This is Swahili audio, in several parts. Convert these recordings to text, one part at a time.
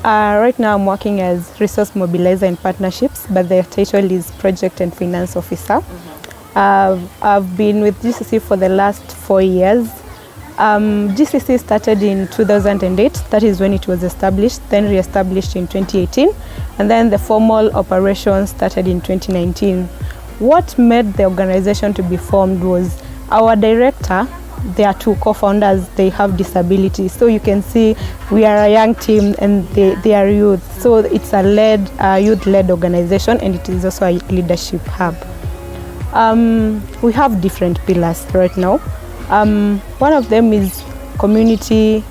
Right now I'm working as resource mobilizer in partnerships, but the title is project and finance officer. I've been with GCC for the last 4 years. GCC started in 2008, that is when it was established, then re-established in 2018, and then the formal operations started in 2019. What made the organization to be formed was our director. There are 2 co-founders, they have disabilities. So you can see we are a young team and they are youth. So it's a youth-led organization, and it is also a leadership hub. We have different pillars right now. One of them is community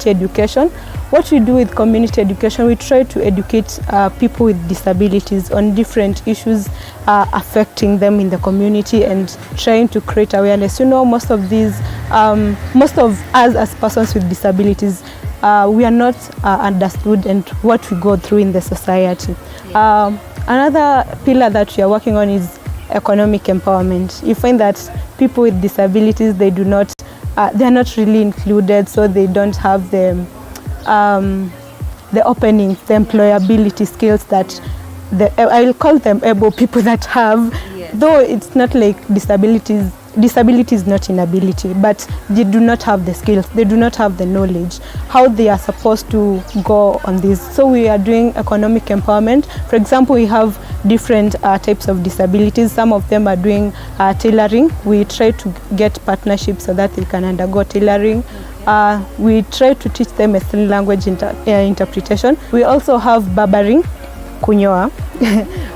education. What we do with community education, we try to educate people with disabilities on different issues affecting them in the community and trying to create awareness. You know, most of us as persons with disabilities, we are not understood and what we go through in the society. Another pillar that we are working on is economic empowerment. You find that people with disabilities, they are not really included, so they don't have the openings, the employability skills that I will call them able people that have. Yes. Though it's not like disability is not inability, but they do not have the skills, they do not have the knowledge, how they are supposed to go on this. So we are doing economic empowerment. For example, we have different types of disabilities. Some of them are doing tailoring. We try to get partnerships so that they can undergo tailoring. We try to teach them a sign language interpretation. We also have barbering, kunyoa.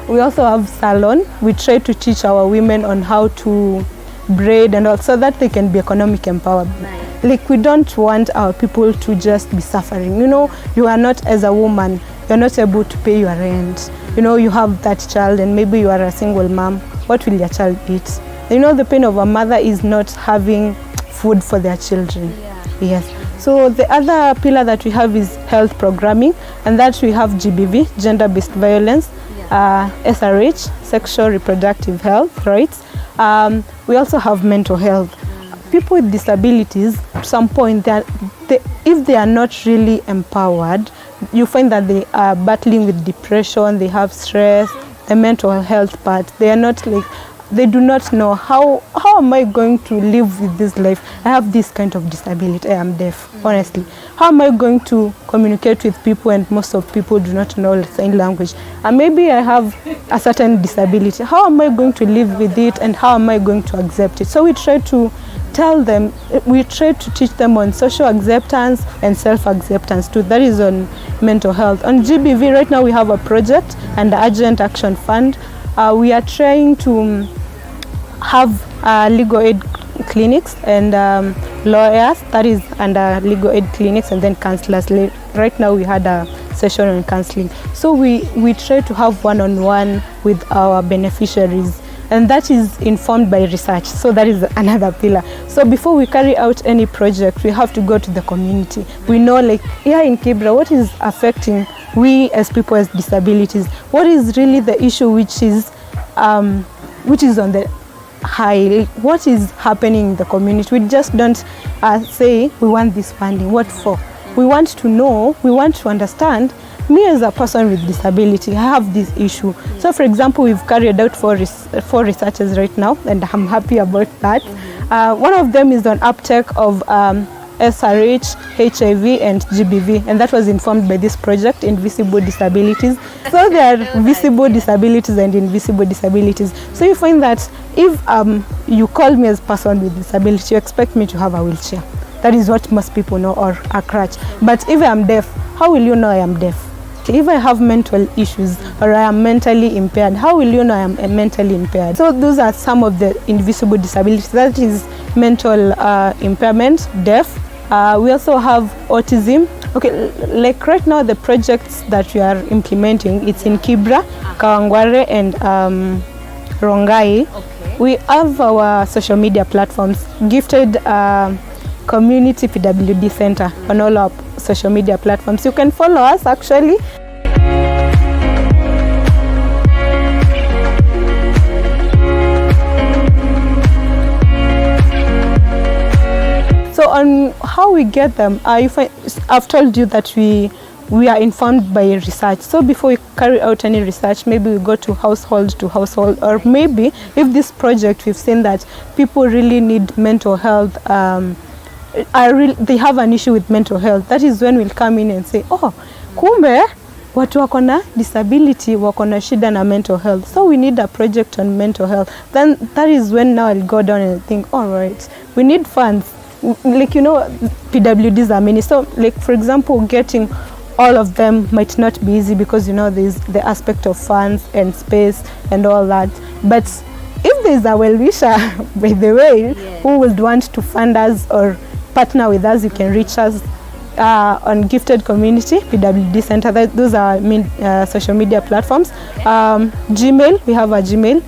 We also have salon. We try to teach our women on how to braid and all, so that they can be economic empowered. Nice. Like, we don't want our people to just be suffering. You know, you are not, as a woman, you're not able to pay your rent. You know, you have that child and maybe you are a single mom. What will your child eat? You know, the pain of a mother is not having food for their children. Yeah. Yes. So the other pillar that we have is health programming, and that we have GBV, gender-based violence, SRH, sexual reproductive health rights. We also have mental health. People with disabilities, at some point, if they are not really empowered, you find that they are battling with depression, they have stress, the mental health part. They are not like, they do not know how am I going to live with this life? I have this kind of disability, I am deaf, honestly. How am I going to communicate with people, and most of people do not know sign language? And maybe I have a certain disability. How am I going to live with it, and how am I going to accept it? So we try to tell them, we try to teach them on social acceptance and self-acceptance too. That is on mental health. On GBV right now we have a project and the Urgent Action Fund. We are trying to have legal aid clinics and lawyers, that is under legal aid clinics, and then counselors. Right now we had a session on counseling. So we try to have one-on-one with our beneficiaries, and that is informed by research. So that is another pillar. So before we carry out any project, we have to go to the community. We know, like here in Kibra, what is affecting we as people with disabilities, what is really the issue which is on the high, what is happening in the community. We just don't say we want this funding, what for? We want to know, we want to understand, me as a person with disability, I have this issue. So for example, we've carried out four researches right now, and I'm happy about that. One of them is on uptake of SRH, HIV, and GBV, and that was informed by this project, Invisible Disabilities. So there are visible disabilities and invisible disabilities. So you find that if you call me as a person with disability, you expect me to have a wheelchair. That is what most people know, or a crutch. But if I'm deaf, how will you know I am deaf? If I have mental issues or I am mentally impaired, how will you know I am mentally impaired? So those are some of the invisible disabilities. That is mental impairment, deaf. We also have autism. Okay, like right now the projects that we are implementing, it's in Kibra, Kawangware, and Rongai. Okay. We have our social media platforms, Gifted Community PWD Center on all our social media platforms. You can follow us actually. So on how we get them, I've told you that we we are informed by research. So before we carry out any research, maybe we go to household, or maybe if this project we've seen that people really need mental health, they have an issue with mental health. That is when we'll come in and say, oh, kumbe watu wako na disability wako na shida na mental health, so we need a project on mental health. Then that is when now I'll go down and think, all right, we need funds. Like, you know, PWDs are many, so like for example, getting all of them might not be easy because, you know, there's the aspect of funds and space and all that. But if there's a well-wisher, by the way, who would want to fund us or partner with us, you can reach us on Gifted Community PWD Center. Those are social media platforms. Gmail, we have a Gmail,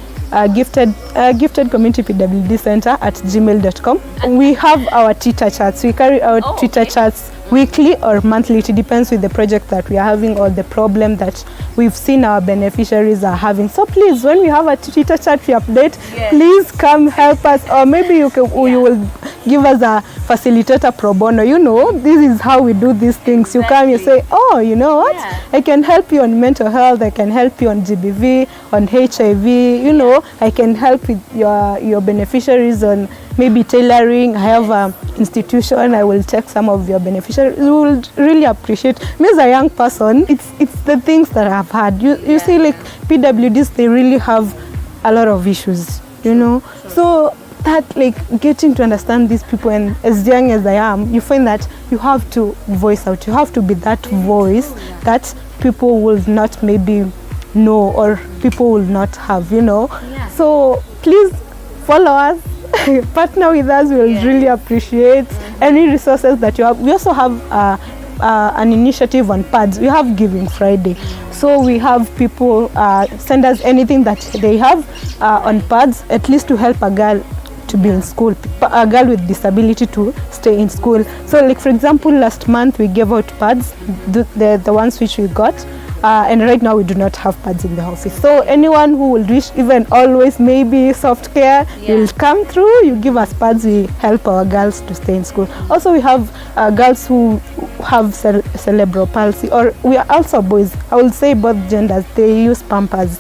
Gifted Community PWD Center at gmail.com. We have our Twitter chats. We carry out Twitter chats weekly or monthly. It depends with the project that we are having or the problem that we've seen our beneficiaries are having. So please, when we have a Twitter chat we update, please come help us, or maybe you will give us a facilitator pro bono. You know, this is how we do these things. You come, you say, oh, you know what, I can help you on mental health, I can help you on GBV, on HIV, you know, I can help with your beneficiaries on maybe tailoring. I have an institution, I will check some of your beneficiaries. We will really appreciate. Me as a young person, it's the things that I've had. You see, like PWDs, they really have a lot of issues, you know. So that, like, getting to understand these people, and as young as I am, you find that you have to voice out. You have to be that voice that people will not maybe know or people will not have, you know. So please follow us. Partner with us, we'll really appreciate any resources that you have. We also have an initiative on pads. We have Giving Friday, so we have people send us anything that they have on pads, at least to help a girl to be in school, a girl with disability to stay in school. So like for example, last month we gave out pads, the ones which we got. And right now we do not have pads in the office. So anyone who will wish, even always maybe soft care, will come through, you give us pads, we help our girls to stay in school. Also we have girls who have cerebral palsy, or we are also boys. I will say both genders, they use Pampers.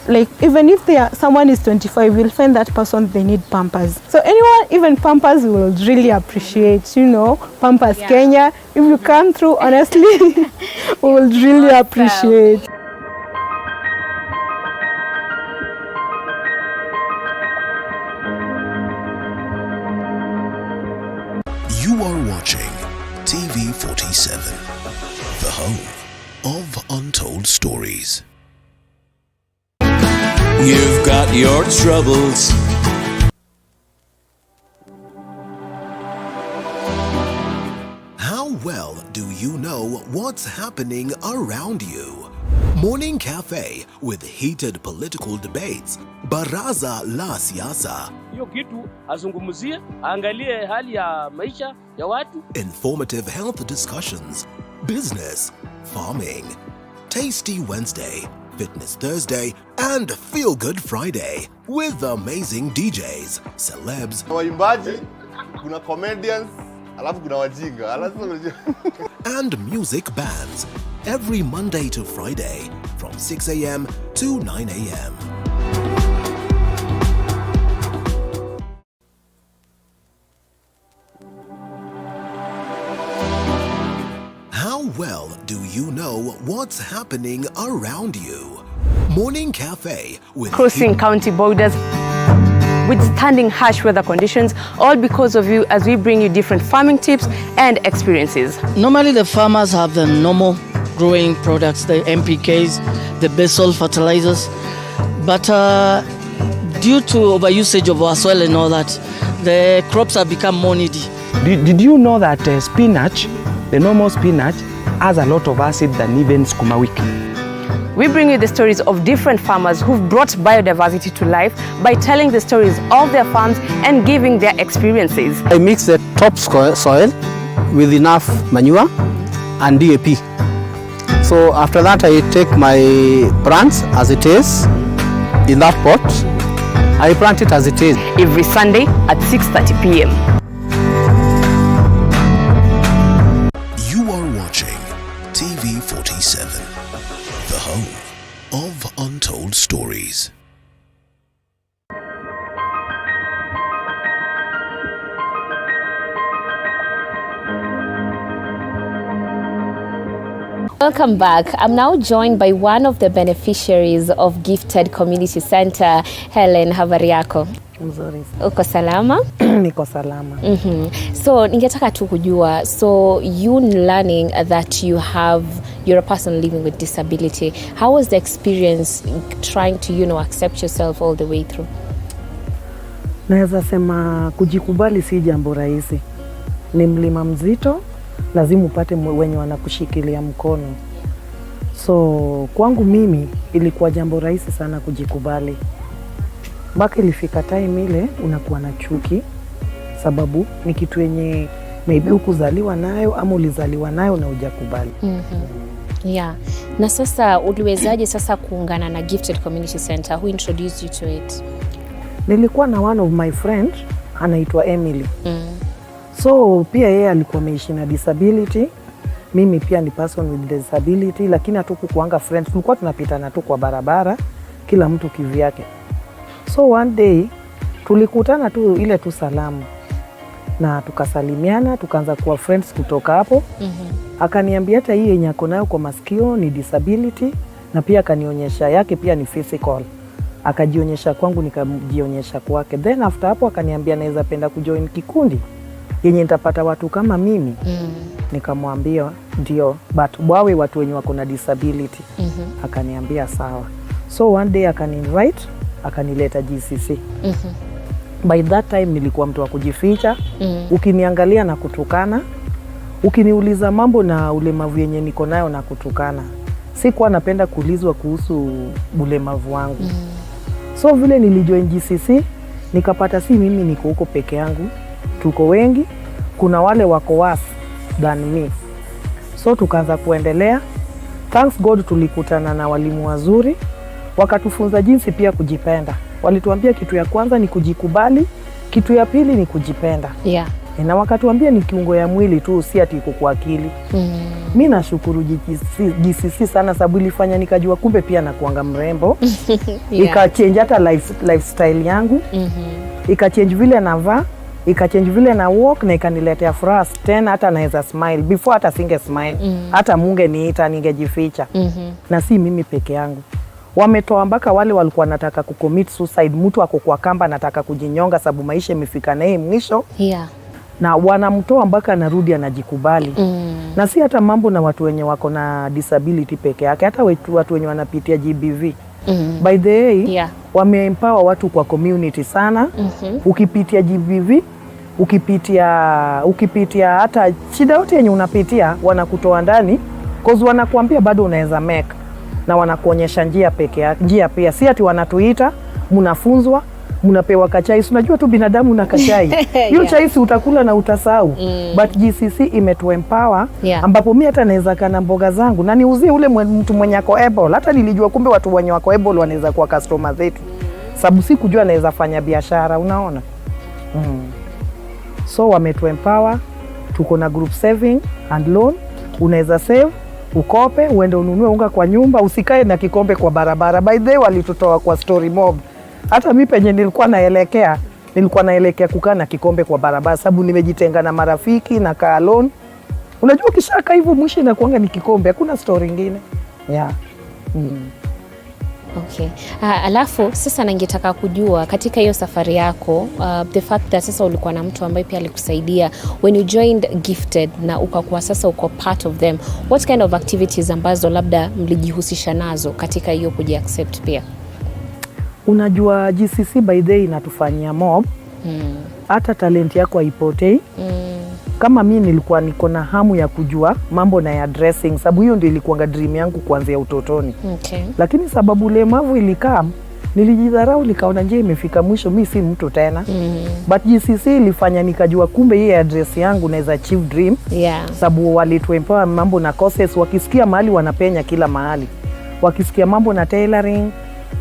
Like even if someone is 25, you'll find that person, they need Pampers. So anyone, even Pampers, we will really appreciate, you know, Pampers Kenya. If you come through, honestly, we will really appreciate. You are watching TV 47, the home of untold stories. You've got your troubles. How well do you know what's happening around you? Morning Cafe with heated political debates. Baraza la Siasa. Hiyo kitu azungumzie, angalie hali ya maisha ya watu. Informative health discussions. Business, farming. Tasty Wednesday. Fitness Thursday, and Feel Good Friday with amazing DJs, celebs, waimbaji, kuna comedians, alafu kuna wajinga, and music bands every Monday to Friday from 6 a.m. to 9 a.m. How well do you know what's happening around you? Morning Cafe with crossing county borders, withstanding harsh weather conditions, all because of you, as we bring you different farming tips and experiences. Normally the farmers have the normal growing products, the NPKs, the basal fertilizers, but due to overusage of our soil and all that, the crops have become more needy. Did you know that spinach, the normal spinach, has a lot of acid than even sukuma wiki? We bring you the stories of different farmers who've brought biodiversity to life by telling the stories of their farms and giving their experiences. I mix the top soil with enough manure and DAP. So after that I take my plants as it is in that pot. I plant it as it is. Every Sunday at 6:30 p.m. You are watching TV home of untold stories. Welcome back. I'm now joined by one of the beneficiaries of Gifted Community Center, Helen. Habari yako? Mzuri. Uko salama? Niko salama. So ningetaka tu kujua, so you learning that you're a person living with disability, how was the experience trying to accept yourself all the way through? Naweza sema kujikubali si jambo rahisi. Ni mlima mzito, lazima upate wenye wanakushikilia mkono. So kwangu mimi ilikuwa jambo rahisi sana kujikubali. Mpaka ilifika time ile unakuwa na chuki, sababu ni kitu yenye maybe ukuzaliwa nayo ama ulizaliwa nayo na hujakubali. Yeah. Na sasa uliwezaje sasa kuungana na Gifted Community Center? Who introduced you to it? Nilikuwa na one of my friend anaitwa Emily. So pia yeye alikuwa ameishi na disability. Mimi pia ni person with disability, lakini hatukukuanga friends. Tulikuwa tunapitana tu kwa barabara, kila mtu kivyake. So one day tulikutana tu ile tu salamu na tukasalimiana, tukaanza kuwa friends kutoka hapo. Akaniambia hata hii yenye ako nayo kwa masikio ni disability, na pia akanionyesha yake pia ni physical. Akajionyesha kwangu, nikajionyesha kwake. Then after hapo akaniambia naweza penda kujoin kikundi yenye nitapata watu kama mimi. Nikamwambia ndio, but wawe watu wenye wako na disability. Akaniambia sawa. So one day akani-invite, akanileta GCC. By that time nilikuwa mtu wa kujificha. Ukiniangalia na kutukana, ukiniuliza mambo na ulemavu yenye niko nayo na kutukana. Sikuwa napenda kuulizwa kuhusu ulemavu wangu. So vile nilijoin GCC, nikapata si mimi niko huko peke yangu. Tuko wengi, kuna wale wako worse than me. So tukaanza kuendelea. Thanks God tulikutana na walimu wazuri, wakatufunza jinsi pia kujipenda. Walituambia kitu ya kwanza ni kujikubali, kitu ya pili ni kujipenda. Yeah. Na wakatuambia ni kiungo ya mwili tu, si ati iko kwa akili. Mimi nashukuru GCC sana, sababu ilifanya nikajua kumbe pia nakuanga mrembo. Ikachange hata lifestyle yangu. Ikachange vile navaa, ikachange vile na walk, na ikaniletea furaha tena, hata naweza smile. Before hata singe smile, hata munge niita ningejificha. Na si mimi peke yangu. Wametoa mpaka wale walikuwa nataka kucommit suicide, mtu ako kwa kamba nataka kujinyonga sababu maisha imefika naye mwisho. Na wanamtoa mpaka anarudi anajikubali. Na si hata mambo na watu wenye wako na disability peke yake, hata watu wenye wanapitia GBV. By the way, wameempower watu kwa community sana. Ukipitia GBV, ukipitia hata shida yote yenye unapitia, wanakutoa ndani, cause wanakuambia bado unaweza make, na wanakuonyesha njia peke yake. Njia pia si ati wanatuita, mnafunzwa, mnapewa kachai. Unajua tu binadamu na kachai. Hiyo chai si utakula na utasahau. But GCC imetuempower, ambapo mimi hata naweza kana mboga zangu na niuzie ule mtu mwenye ako able. Hata nilijua kumbe watu wenye wako able wanaweza kuwa customer zetu, sababu si kujua naweza fanya biashara, unaona. So wametuempower. Tuko na group saving and loan. Unaweza save, ukope, uende ununue unga kwa nyumba, usikae na kikombe kwa barabara. By the way, walitutoa kwa story mob. Hata mimi penye nilikuwa naelekea kukaa na kikombe kwa barabara, sababu nimejitenga na marafiki na kaa alone. Unajua ukishaka hivyo mwisho inakuanga ni kikombe, hakuna story nyingine. Okay. Alafu sasa ningetaka kujua katika hiyo safari yako, the fact that sasa ulikuwa na mtu ambaye pia alikusaidia when you joined Gifted na ukakuwa sasa uko part of them, what kind of activities ambazo labda mlijihusisha nazo katika hiyo kujiaccept pia? Unajua GCC by the way inatufanyia mob. Hata talent yako haipotei. Kama mimi nilikuwa niko na hamu ya kujua mambo na ya dressing, sababu hiyo ndio ilikuwa dream yangu kuanzia utotoni. Lakini sababu ulemavu ilikaa, nilijidharau, nikaona nje imefika mwisho, mimi si mtu tena. But GCC ilifanya nikajua kumbe hii address yangu naweza achieve dream. Sababu walituempower mambo na courses, wakisikia mahali wanapenya kila mahali. Wakisikia mambo na tailoring,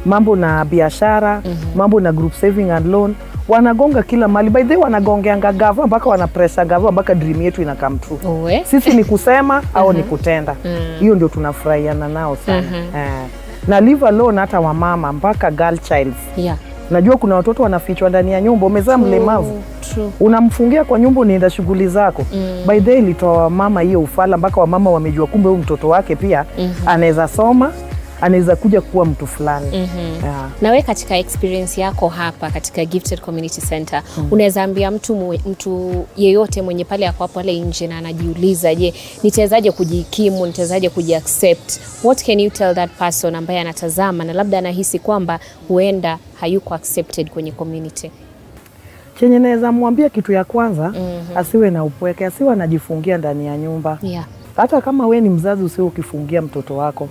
mambo na biashara, mambo na group saving and loan, wanagonga kila mali. By the way, wanagongeanga gava mpaka wana pressure gava mpaka dream yetu ina come true. Sisi ni kusema au ni kutenda. Hiyo ndio tunafurahiana nao sana. Na live alone hata wamama mpaka girl childs. Najua kuna watoto wanafichwa ndani ya nyumba, umezaa mlemavu. Unamfungia kwa nyumba unaenda shughuli zako. By the way, ilitoa mama hiyo ufala mpaka wamama wamejua kumbe huyu mtoto wake pia anaweza soma, anaweza kuja kuwa mtu fulani. Na wewe katika experience yako hapa katika Gifted Community Center, unaweza ambia mtu yeyote mwenye pale yako hapo pale nje na anajiuliza, je, nitawezaje kujikimu, nitawezaje kujiaccept? What can you tell that person ambaye anatazama na labda anahisi kwamba huenda hayuko accepted kwenye community? Chenye naweza mwambia kitu ya kwanza, asiwe na upweke, asiwe anajifungia ndani ya nyumba. Hata kama we ni mzazi usiwe ukifungia mtoto wako.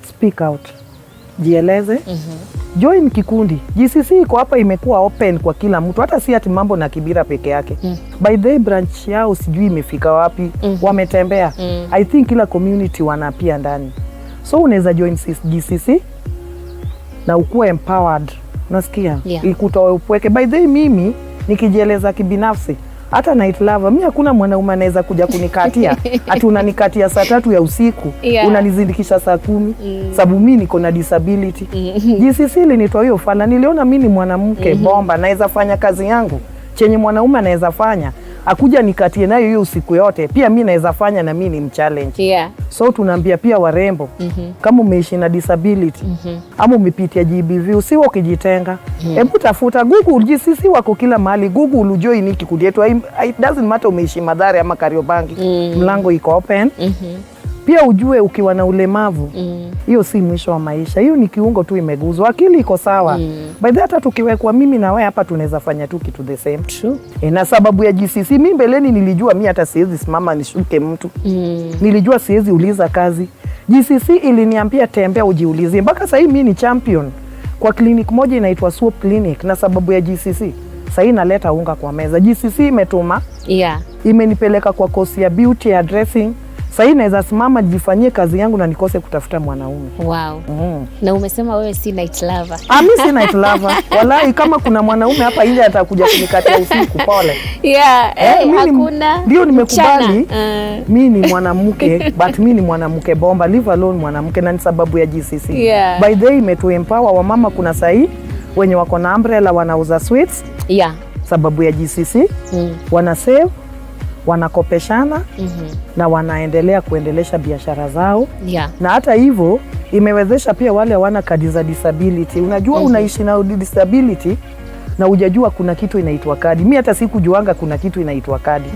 Speak out. Jieleze. Join kikundi. GCC iko hapa imekuwa open kwa kila mtu. Hata si ati mambo na Kibira peke yake. By the branch yao sijui imefika wapi. Wametembea. I think kila community wanapia ndani. So unaweza join GCC na ukuwe empowered. Unasikia? Ikutoe upweke. By the way, mimi nikijieleza kibinafsi, hata night lover, mimi hakuna mwanaume anaweza kuja kunikatia. Ati unanikatia saa 3 ya usiku, unanizindikisha saa 10, sababu mimi niko na disability. GCC ilinitoa hiyo fala, niliona mimi ni mwanamke bomba, naweza fanya kazi yangu chenye mwanaume anaweza fanya. Akuja nikatie nayo hiyo usiku yote, pia mimi naweza fanya na mimi ni mchallenge. So tunaambia pia warembo, kama umeishi na disability, ama umepitia GBV, usiwe ukijitenga. Hebu tafuta Google, GCC wako kila mahali. Google ujoin hiki kikundi yetu. It doesn't matter umeishi Mathare ama Kariobangi. Mlango iko open. Pia ujue ukiwa na ulemavu, hiyo si mwisho wa maisha. Hiyo ni kiungo tu imeguzwa. Akili iko sawa. By the hata tukiwekwa mimi na wewe hapa tunaweza fanya tu kitu the same. Na sababu ya GCC, mimi mbeleni nilijua mimi hata siwezi simama nishuke mtu. Nilijua siwezi uliza kazi. GCC iliniambia tembea ujiulizie. Mpaka sasa mimi ni champion kwa clinic moja inaitwa Swap Clinic, na sababu ya GCC. Sasa naleta unga kwa meza. GCC imetuma. Imenipeleka kwa course ya beauty ya dressing. Sasa naweza simama jifanyie kazi yangu na nikose kutafuta mwanaume. Na umesema wewe si night lover. Mimi si night lover. Wallahi kama kuna mwanaume hapa nje atakuja kunikatia usiku, pole. Hakuna. Ndio nimekubali. Mimi ni mwanamke, but mimi ni mwanamke bomba, live alone mwanamke, na ni sababu ya GCC. By the way, imetu empower wamama. Kuna sahi wenye wako na umbrella wanauza sweets. Sababu ya GCC. Wana save, wanakopeshana na wanaendelea kuendelesha biashara zao. Na hata hivyo imewezesha pia wale wana kadi za disability. Unajua unaishi na disability na hujajua kuna kitu inaitwa kadi. Mimi hata sikujuanga kuna kitu inaitwa kadi.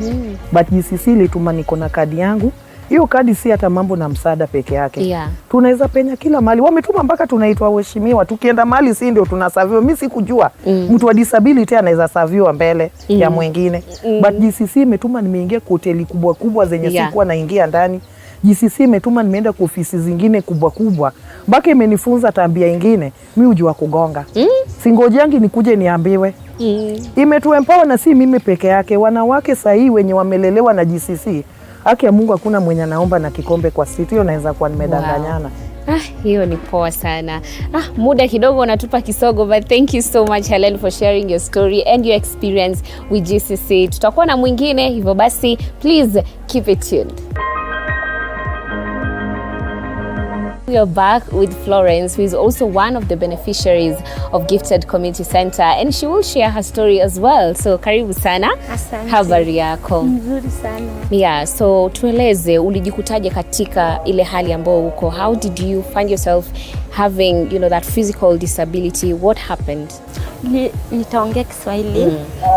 But GCC lituma niko na kadi yangu. Hiyo kadi si hata mambo na msaada peke yake. Tunaweza penya kila mali. Wametuma mpaka tunaitwa waheshimiwa. Tukienda mali si ndio tunasaviwa. Mimi sikujua mtu wa disability anaweza saviwa mbele ya mwingine. But GCC imetuma nimeingia kwa hoteli kubwa kubwa zenye sikuwa naingia ndani. GCC imetuma nimeenda kwa ofisi zingine kubwa kubwa. Mpaka imenifunza tabia nyingine. Mimi hujua kugonga. Singojangi nikuje niambiwe. Imetu empower na si mimi peke yake. Wanawake sahi wenye wamelelewa na GCC. Haki ya Mungu hakuna mwenye naomba na kikombe kwa street. Hiyo naweza kuwa nimedanganyana. Hiyo ni poa sana. Muda kidogo unatupa kisogo, but thank you so much Helen for sharing your story and your experience with GCC. Tutakuwa na mwingine, hivyo basi please keep it tuned. We are back with Florence, who is also one of the beneficiaries of Gifted Community Center, and she will share her story as well. So karibu sana. Asante. Habari yako? Nzuri sana. So tueleze ulijikutaje katika ile hali ambayo uko? How did you find yourself having, that physical disability? What happened? Nitaongea Kiswahili.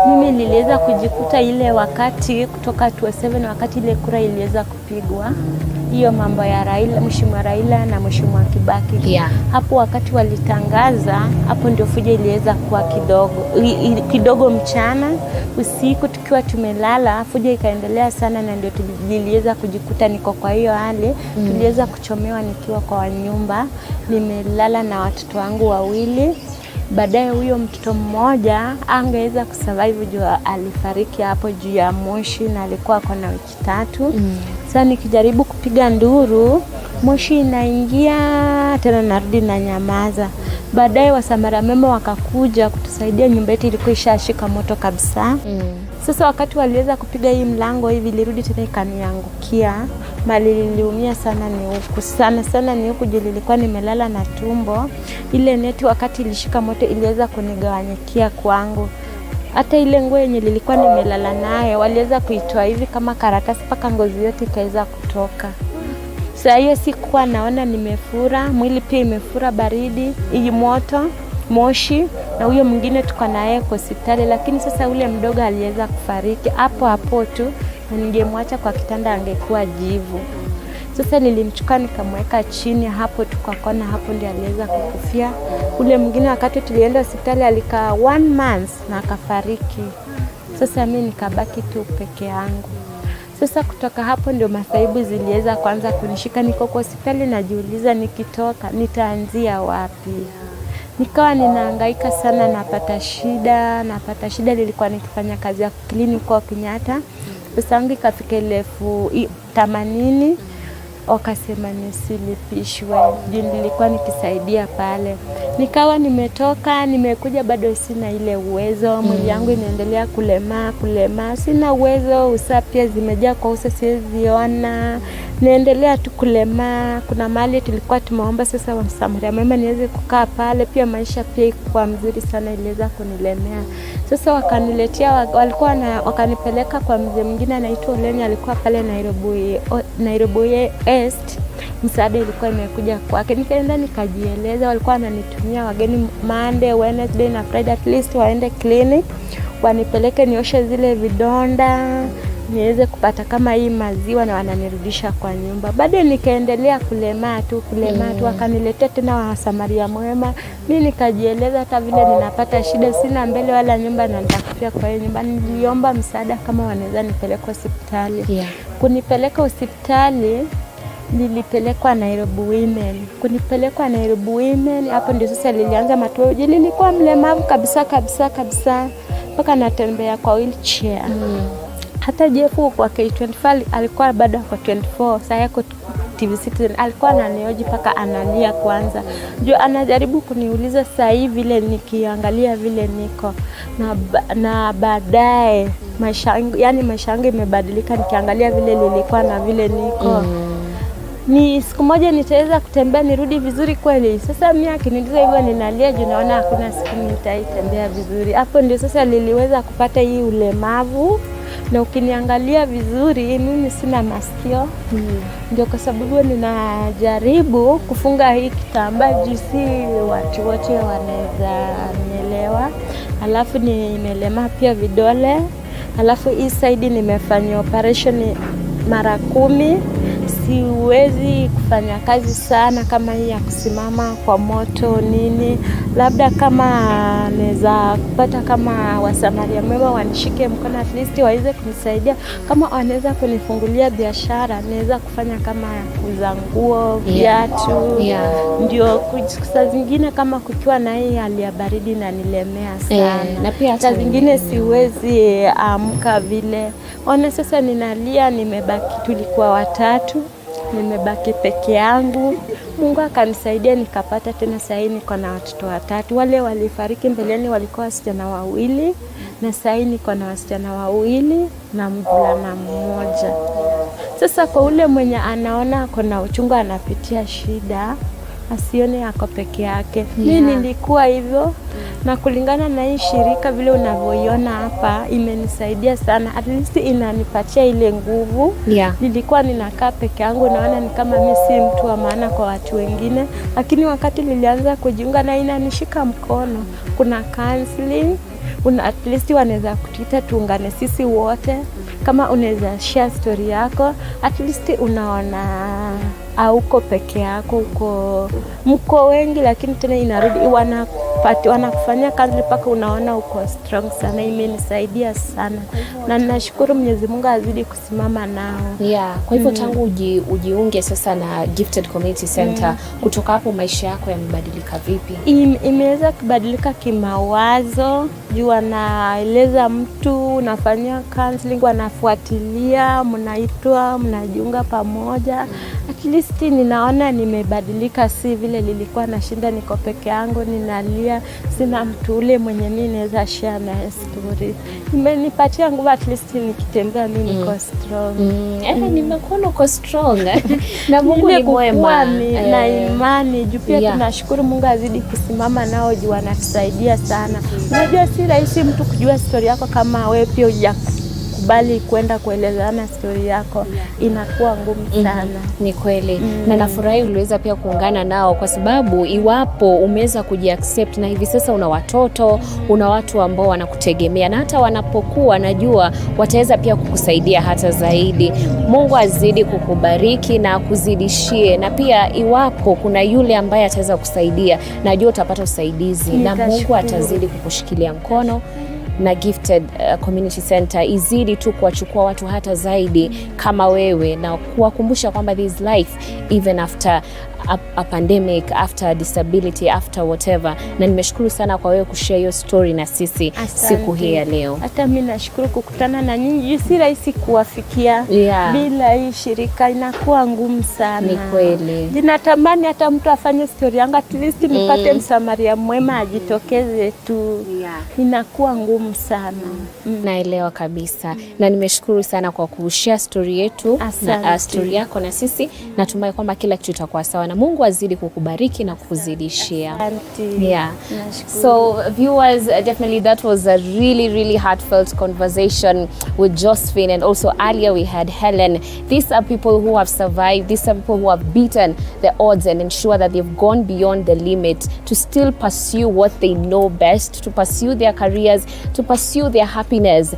Mimi niliweza kujikuta ile wakati kutoka 27 wakati ile kura iliweza kupigwa. Hiyo mambo ya Raila, Mheshimiwa Raila na Mheshimiwa Kibaki. Hapo wakati walitangaza, hapo ndio fujo iliweza kuwa kidogo mchana. Usiku tukiwa tumelala, fujo ikaendelea sana, na ndio tuliweza kujikuta niko kwa hiyo hali. Tuliweza kuchomewa nikiwa kwa nyumba. Nimelala na watoto wangu wawili. Baadaye huyo mtoto mmoja angeweza kusurvive juu alifariki hapo juu ya moshi, na alikuwa na wiki 3. Sasa nikijaribu kupiga nduru, moshi inaingia tena narudi na nyamaza. Baadaye wasamara mema wakakuja kutusaidia, nyumba yetu ilikuwa ishashika moto kabisa. Sasa wakati waliweza kupiga hii mlango hivi, ilirudi tena ikaniangukia. Mali niliumia sana ni huku. Sana ni huku, nilikuwa nimelala na tumbo. Ile neti wakati ilishika moto iliweza kunigawanyikia kwangu. Hata ile nguo yenye nilikuwa nimelala naye waliweza kuitoa hivi kama karatasi mpaka ngozi yote ikaweza kutoka. Sasa hiyo sikuwa naona, nimefura, mwili pia imefura, baridi, hii moto, moshi, na huyo mwingine tuko naye kwa hospitali, lakini sasa ule mdogo aliweza kufariki hapo tu, na ningemwacha kwa kitanda angekuwa jivu. Sasa nilimchukua nikamweka chini hapo tukakona, hapo ndio aliweza kukufia. Ule mwingine wakati tulienda hospitali alikaa 1 month na akafariki. Sasa mimi nikabaki tu peke yangu. Sasa kutoka hapo ndio masaibu ziliweza kwanza kunishika. Niko kwa hospitali najiuliza nikitoka nitaanzia wapi. Nikawa ninahangaika sana, napata shida. Nilikuwa nikifanya kazi ya kliniki kwa Kenyatta. Pesa yangu ikafika 80,000. Wakasema nisilipishwe. Nilikuwa nikisaidia pale. Nikawa nimetoka, nimekuja bado sina ile uwezo. Mwili yangu inaendelea kulema. Sina uwezo, usaa pia zimejaa kwa uso siwezi ona. Naendelea tu kulema. Kuna mahali tulikuwa tumeomba sasa wasamria mema niweze kukaa pale. Pia maisha pia ikuwa mzuri sana, iliweza kunilemea. Sasa wakaniletea, wakanipeleka kwa mzee mwingine anaitwa Olenya, alikuwa pale Nairobi East. Msaada ilikuwa imekuja kwake. Nikaenda nikajieleza, walikuwa wananitumia wageni Monday, Wednesday na Friday at least waende clinic, wanipeleke nioshe zile vidonda, niweze kupata kama hii maziwa, na wananirudisha kwa nyumba. Baadaye nikaendelea kulema tu. Wakaniletea tena wasamaria mwema. Mimi nikajieleza hata vile ninapata shida, sina mbele wala nyumba na nitakufia kwa hiyo nyumba. Niliomba msaada kama wanaweza nipeleka hospitali. Kunipeleka hospitali nilipelekwa Nairobi Women. Kunipelekwa Nairobi Women, hapo ndio sasa lilianza matoaji. Nilikuwa mlemavu kabisa. Mpaka natembea kwa wheelchair. Hata Jefu kwa K25 alikuwa bado kwa 24, sasa yako TV Citizen, alikuwa ananioji paka analia kwanza. Ndio anajaribu kuniuliza sasa hivi vile nikiangalia vile niko. Na baadaye maisha yangu imebadilika nikiangalia vile nilikuwa na vile niko. Ni siku moja nitaweza kutembea nirudi vizuri kweli? Sasa mimi akiniuliza hivyo ninalia juu naona hakuna siku nitaitembea vizuri. Hapo ndio sasa niliweza kupata hii ulemavu. Na ukiniangalia vizuri mimi sina masikio. Ndio kwa sababu ninajaribu kufunga hii kitambaa juu si watu wote wanaweza nielewa. Alafu nimelema pia vidole. Alafu hii side nimefanya operation mara 10. Siwezi kufanya kazi sana kama hii ya kusimama kwa moto nini. Labda kama naweza kupata kama wasamaria mwema wanishike mkono at least waweze kunisaidia. Kama wanaweza kunifungulia biashara, naweza kufanya kama kuuza nguo, viatu. Ndio saa zingine kama kukiwa na hii hali ya baridi na nilemea sana. Na pia saa zingine siwezi amka vile. Ona sasa ninalia, nimebaki, tulikuwa watatu. Nimebaki peke yangu. Mungu akanisaidia nikapata tena, sasa niko na watoto watatu. Wale walifariki mbeleni walikuwa wasichana 2 na sasa niko na wasichana 2 na mvulana mmoja. Sasa kwa ule mwenye anaona kuna uchungu anapitia shida, asione ako peke yake. Mimi nilikuwa hivyo. Na kulingana na hii shirika vile unavyoiona hapa imenisaidia sana. At least inanipatia ile nguvu. Nilikuwa ninakaa peke yangu, naona ni kama mimi si mtu wa maana kwa watu wengine. Lakini wakati nilianza kujiunga na inanishika mkono. Kuna counseling. At least wanaweza kutuita tuungane sisi wote. Kama unaweza share story yako, at least unaona hauko peke yako, mko wengi, lakini tena inarudi wanakufanyia kazi mpaka unaona uko strong sana. Imenisaidia sana na ninashukuru Mwenyezi Mungu azidi kusimama nao. Kwa hivyo tangu ujiunge sasa na Gifted Community Center, kutoka hapo maisha yako yamebadilika vipi? Imeweza kubadilika kimawazo. juu wanaeleza mtu, unafanyia counseling, wanafuatilia, mnaitwa, mnajiunga pamoja. At least ninaona nimebadilika, si vile nilikuwa nashinda niko peke yangu ninalia, sina mtu ule mwenye mimi naweza share na story. Imenipatia nguvu, at least nikitembea mimi niko strong. Nimekuona uko strong. Na Mungu ni mwema. Na imani juu pia tunashukuru Mungu azidi kusimama nao juu anatusaidia sana. Unajua si rahisi mtu kujua story yako kama wewe pia hujakubali kwenda kuelezana story yako, inakuwa ngumu sana. Ni kweli. Na nafurahi uliweza pia kuungana nao, kwa sababu iwapo umeweza kujiaccept na hivi sasa una watoto, una watu ambao wanakutegemea, na hata wanapokuwa najua wataweza pia kukusaidia hata zaidi. Mungu azidi kukubariki na kuzidishie, na pia iwapo kuna yule ambaye ataweza kusaidia, najua utapata usaidizi na Mungu atazidi kukushikilia mkono. Na Gifted Community Center izidi tu kuwachukua watu hata zaidi kama wewe, na kuwakumbusha kwamba there is life even after a pandemic, after disability, after whatever. Na nimeshukuru sana kwa wewe kushare your story na sisi siku hii ya leo. Hata mimi nashukuru kukutana na nyinyi. Si rahisi kuwafikia bila hii shirika, inakuwa ngumu sana. Ni kweli. Ninatamani hata mtu afanye story yangu, at least nipate msamaria mwema ajitokeze tu. Inakuwa ngumu sana. Naelewa kabisa. Na nimeshukuru sana kwa kushare story yetu na story yako na sisi. Natumai kwamba kila kitu kitakuwa sawa, na Mungu azidi kukubariki na kukuzidishia. So viewers, definitely that was a really heartfelt conversation with Josephine, and also earlier we had Helen. These are people who have survived. These are people who have beaten the odds and ensure that they've gone beyond the limit to still pursue what they know best, to pursue their careers, to pursue their happiness.